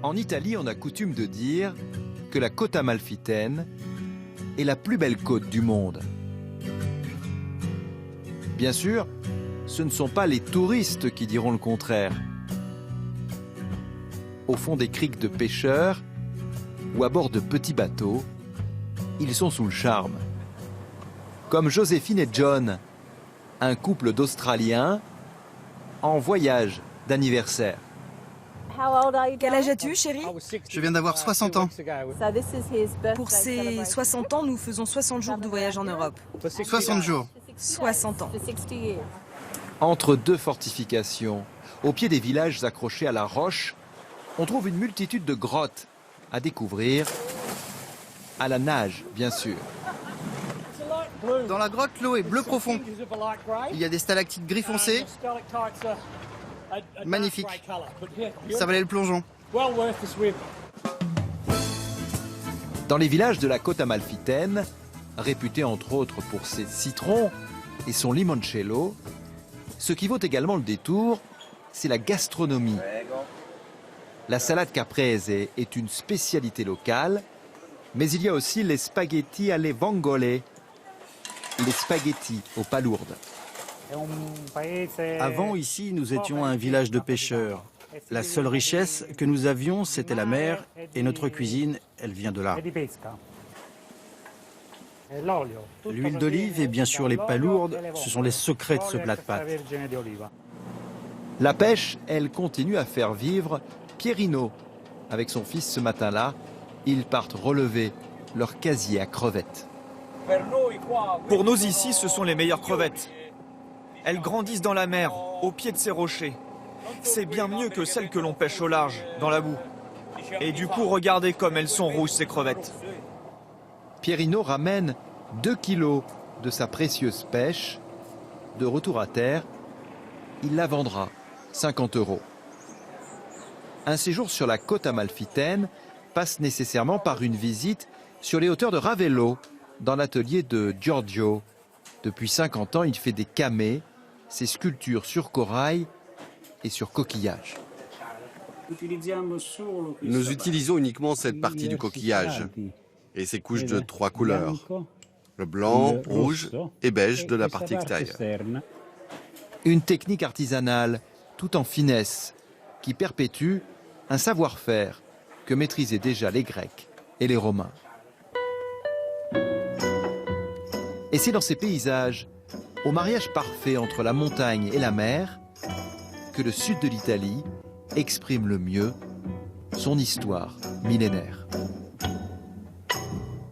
En Italie, on a coutume de dire que la côte amalfitaine est la plus belle côte du monde. Bien sûr, ce ne sont pas les touristes qui diront le contraire. Au fond des criques de pêcheurs ou à bord de petits bateaux, ils sont sous le charme. Comme Joséphine et John, un couple d'Australiens en voyage d'anniversaire. Quel âge as-tu, chérie? Je viens d'avoir 60 ans. Pour ces 60 ans, nous faisons 60 jours de voyage en Europe. 60 jours. 60 ans. Entre deux fortifications, au pied des villages accrochés à la roche, on trouve une multitude de grottes à découvrir, à la nage, bien sûr. Dans la grotte, l'eau est bleu profond. Il y a des stalactites gris foncé. Magnifique. Ça valait le plongeon. Dans les villages de la côte amalfitaine, réputés entre autres pour ses citrons et son limoncello, ce qui vaut également le détour, c'est la gastronomie. La salade caprese est une spécialité locale, mais il y a aussi les spaghettis alle vongole, les spaghettis aux palourdes. Avant, ici, nous étions un village de pêcheurs. La seule richesse que nous avions, c'était la mer, et notre cuisine, elle vient de là. L'huile d'olive et bien sûr les palourdes, ce sont les secrets de ce plat de pâtes. La pêche, elle continue à faire vivre Pierino. Avec son fils ce matin-là, ils partent relever leur casier à crevettes. Pour nous ici, ce sont les meilleures crevettes. Elles grandissent dans la mer, au pied de ces rochers. C'est bien mieux que celles que l'on pêche au large, dans la boue. Et du coup, regardez comme elles sont rouges, ces crevettes. Pierino ramène 2 kilos de sa précieuse pêche. De retour à terre, il la vendra 50 €. Un séjour sur la côte amalfitaine passe nécessairement par une visite sur les hauteurs de Ravello, dans l'atelier de Giorgio. Depuis 50 ans, il fait des camées, ces sculptures sur corail et sur coquillage. Nous utilisons uniquement cette partie du coquillage et ces couches de 3 couleurs, le blanc, rouge et beige de la partie extérieure. Une technique artisanale, tout en finesse, qui perpétue un savoir-faire que maîtrisaient déjà les Grecs et les Romains. Et c'est dans ces paysages, au mariage parfait entre la montagne et la mer, que le sud de l'Italie exprime le mieux son histoire millénaire.